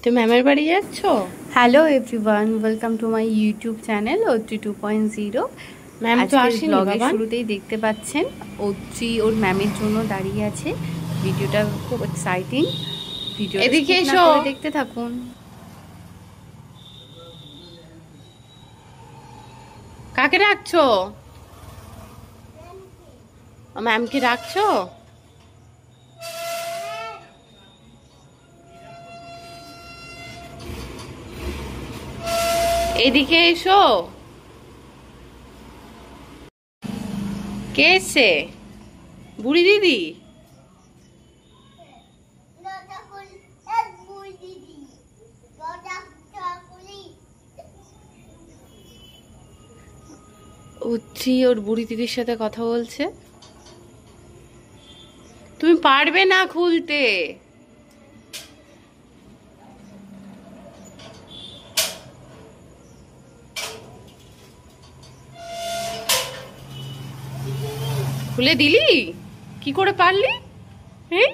তো ম্যামের বাড়ি যাচ্ছ? Hello everyone, welcome to my YouTube channel Atri 2.0। Ma'am তো আসেনি বাবা। শুরুতেই দেখতে পাচ্ছেন অত্রি ওর ম্যামের জন্য দাঁড়িয়ে আছে। ভিডিওটা খুব এক্সাইটিং, ভিডিও এদিকে এসো, দেখতে থাকুন। কাকে রাখছো? ম্যামকে রাখছো? এদিকে এসো। কে এসছে? বুড়ি দিদি? অত্রি ওর বুড়ি দিদির সাথে কথা বলছে। তুমি পারবে না খুলতে। খুলে দিলি? কি করে পারলি? হ্যাঁ,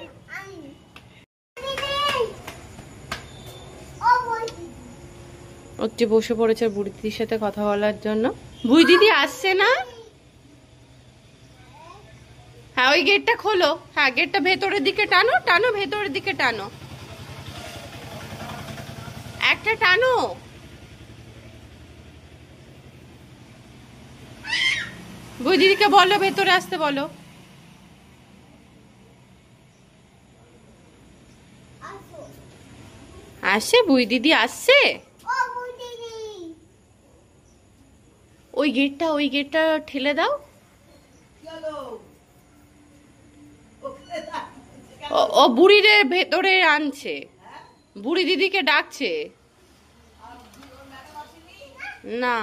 অত্রি বসে পড়েছে বুড়ি দিদির সাথে কথা বলার জন্য। বুড়ি দিদি আসছে না? হ্যাঁ, ওই গেটটা খোলো। হ্যাঁ, গেটটা ভেতরের দিকে টানো, টানো ভেতরের দিকে টানো, একটা টানো। বুড়ি দিদিকে বলো ভেতরে আসতে বলো। আসছে বুড়ি দিদি, আসছে। ওই গেটটা ঠেলে দাও। ও বুড়িরে ভেতরে আনছে, বুড়ি দিদিকে ডাকছে। না।